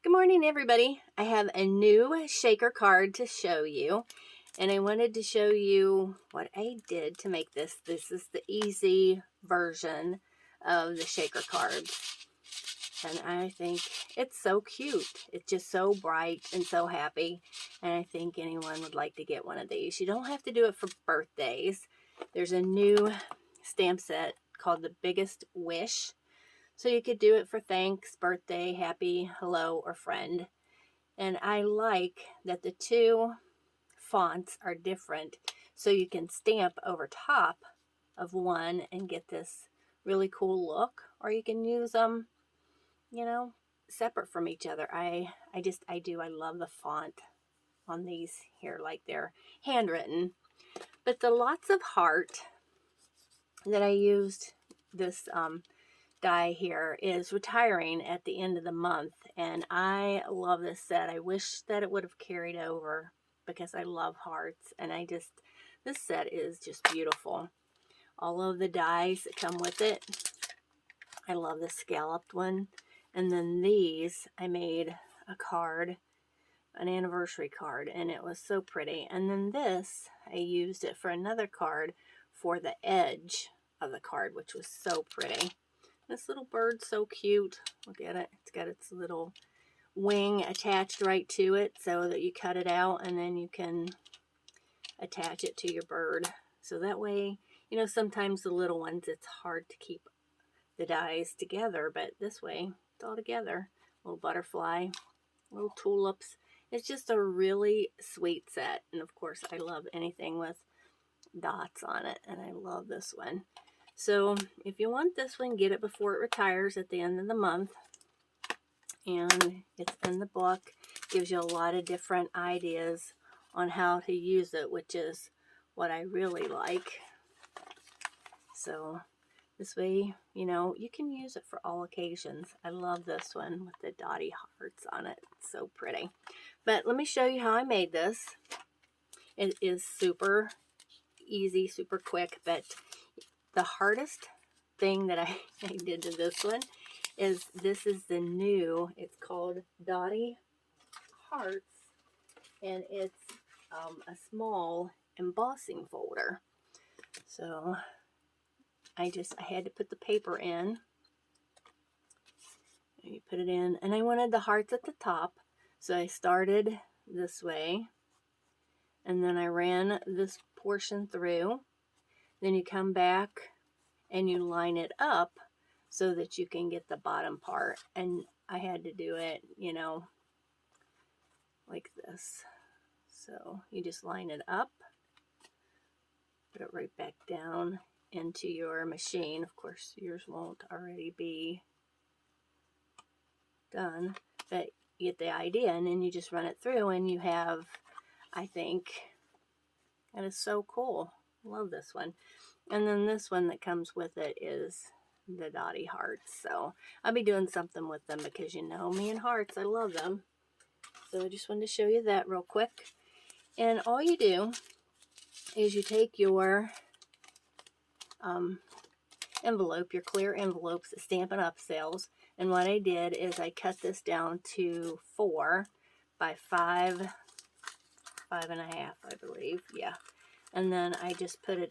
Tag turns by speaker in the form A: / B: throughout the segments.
A: Good morning, everybody. I have a new shaker card to show you, and I wanted to show you what I did to make this. This is the easy version of the shaker cards, and I think it's so cute. It's just so bright and so happy, and I think anyone would like to get one of these. You don't have to do it for birthdays. There's a new stamp set called The Biggest Wish. So you could do it for thanks, birthday, happy, hello, or friend. And I like that the two fonts are different, so you can stamp over top of one and get this really cool look, or you can use them, separate from each other. I love the font on these here, like they're handwritten. But the lots of heart that I used this die here is retiring at the end of the month, and I love this set. I wish that it would have carried over because I love hearts, and this set is just beautiful. All of the dies that come with it. I love the scalloped one. And then these, I made a card, an anniversary card, and it was so pretty. And then this, I used it for another card for the edge of the card, which was so pretty. This little bird's so cute. Look at it. It's got its little wing attached right to it so that you cut it out and then you can attach it to your bird. So that way, sometimes the little ones, it's hard to keep the dies together, but this way, it's all together. Little butterfly, little tulips. It's just a really sweet set. And of course, I love anything with dots on it, and I love this one. So if you want this one, get it before it retires at the end of the month. And it's in the book. Gives you a lot of different ideas on how to use it, which is what I really like. So this way, you can use it for all occasions. I love this one with the dotty hearts on it. It's so pretty. But let me show you how I made this. It is super easy, super quick, but the hardest thing that I did to this one is this is the new, it's called Dotty Hearts, and it's a small embossing folder. So I had to put the paper in. You put it in, and I wanted the hearts at the top, so I started this way, and then I ran this portion through. Then you come back and you line it up so that you can get the bottom part. And I had to do it, like this. So you just line it up, put it right back down into your machine. Of course, yours won't already be done, but you get the idea, and then you just run it through, and you have, I think, that is so cool. Love this one. And then this one that comes with it is the dotty hearts. So I'll be doing something with them because me and hearts, I love them. So I just wanted to show you that real quick. And all you do is you take your envelope, your clear envelopes that Stampin' Up! Sells. And what I did is I cut this down to 4 by 5.5, I believe. Yeah. And then I just I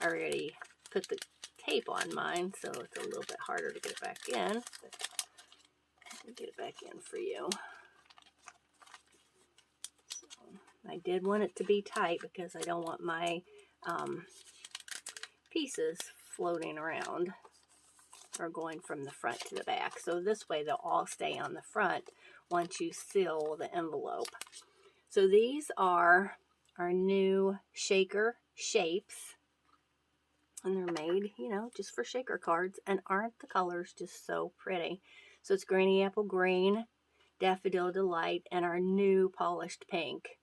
A: already put the tape on mine, so it's a little bit harder to get it back in. But I'll get it back in for you. So I did want it to be tight because I don't want my pieces floating around or going from the front to the back. So this way they'll all stay on the front once you seal the envelope. So these are our new shaker shapes. And they're made, just for shaker cards. And aren't the colors just so pretty? So it's Granny Apple Green, Daffodil Delight, and our new polished pink.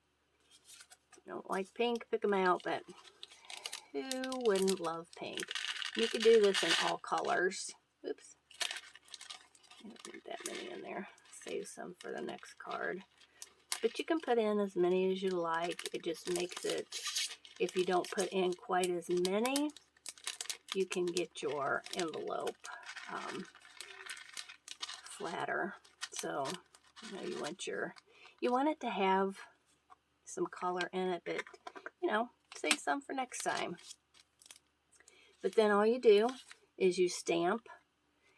A: If you don't like pink, pick them out, but who wouldn't love pink? You could do this in all colors. Oops. I don't need that many in there. Save some for the next card. But you can put in as many as you like. It just makes it, if you don't put in quite as many, you can get your envelope flatter. So You know, you want it to have some color in it, but you know, save some for next time. But then all you do is you stamp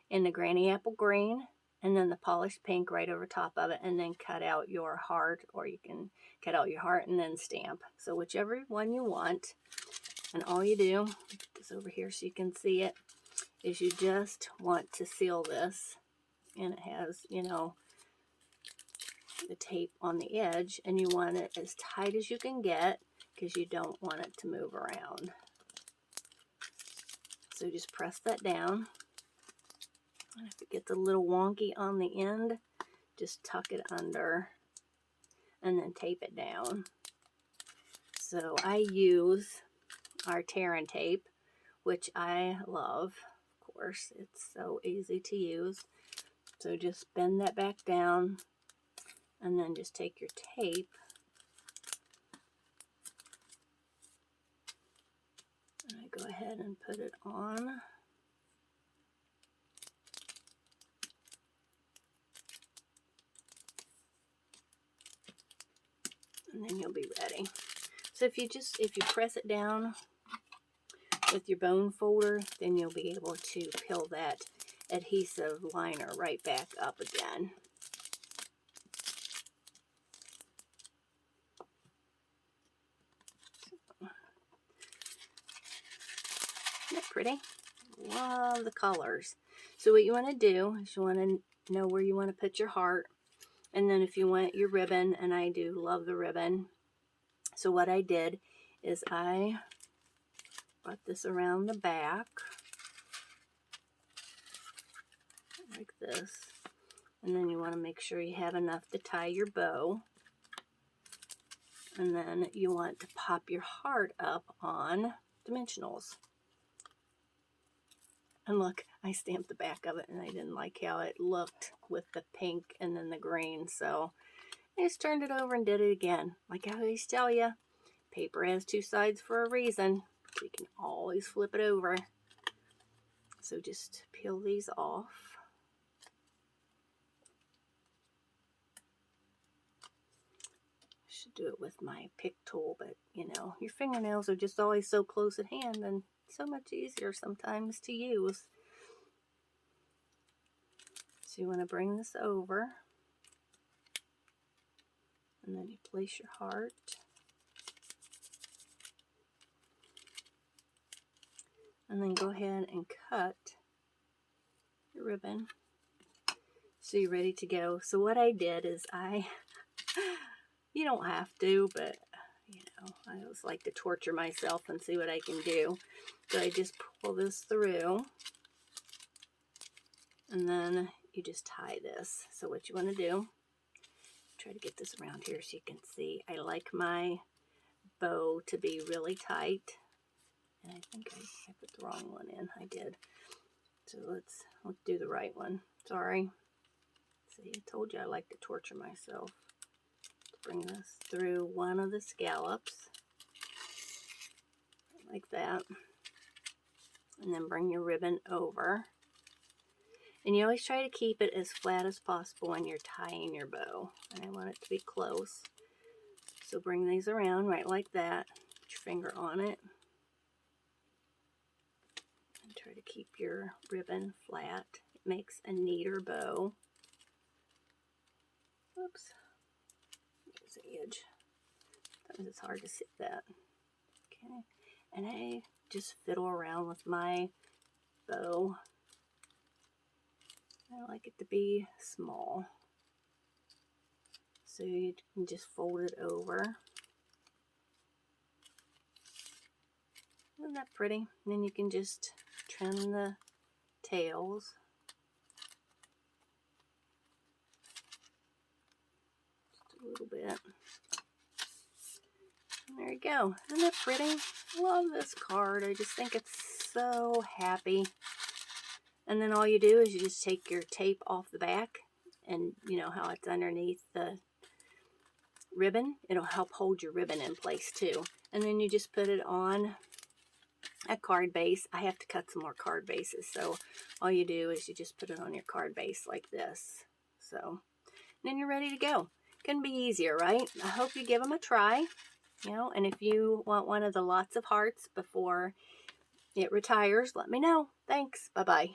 A: in the granny apple green and then the polished pink right over top of it, and then cut out your heart, or you can cut out your heart and then stamp. So whichever one you want. And all you do, put this over here so you can see it, is you just want to seal this. And it has, you know, the tape on the edge, and you want it as tight as you can get because you don't want it to move around. So just press that down. And if it gets a little wonky on the end, just tuck it under and then tape it down. So I use our Terran tape, which I love. Of course, it's so easy to use. So just bend that back down and then just take your tape and I go ahead and put it on. And then you'll be ready. So if you press it down with your bone folder, then you'll be able to peel that adhesive liner right back up again. Isn't that pretty? Love the colors. So what you want to do is you want to know where you want to put your heart. And then if you want your ribbon, and I do love the ribbon. So what I did is I brought this around the back like this. And then you want to make sure you have enough to tie your bow. And then you want to pop your heart up on dimensionals. And look, I stamped the back of it and I didn't like how it looked with the pink and then the green. So I just turned it over and did it again. Like I always tell you, paper has two sides for a reason. So you can always flip it over. So just peel these off. I should do it with my pick tool, but you know, your fingernails are just always so close at hand and so much easier sometimes to use. So you want to bring this over, and then you place your heart. And then go ahead and cut your ribbon so you're ready to go. So what I did is you don't have to, but you know, I always like to torture myself and see what I can do. So I just pull this through, and then you just tie this. So what you want to do, try to get this around here so you can see. I like my bow to be really tight. And I think I put the wrong one in. I did. So let's do the right one. Sorry. See, I told you I like to torture myself. Bring this through one of the scallops. Like that. And then bring your ribbon over. And you always try to keep it as flat as possible when you're tying your bow. And I want it to be close. So bring these around right like that. Put your finger on it. And try to keep your ribbon flat. It makes a neater bow. Oops. There's the edge. Sometimes it's hard to see that. Okay. And I just fiddle around with my bow. I like it to be small. So you can just fold it over. Isn't that pretty? And then you can just trim the tails. Just a little bit. And there you go. Isn't that pretty? Love this card. I just think it's so happy. And then all you do is you just take your tape off the back, and you know how it's underneath the ribbon? It'll help hold your ribbon in place too. And then you just put it on a card base. I have to cut some more card bases, so all you do is you just put it on your card base like this. So then you're ready to go. Couldn't be easier, right? I hope you give them a try, you know, and if you want one of the lots of hearts before it retires, let me know. Thanks. Bye-bye.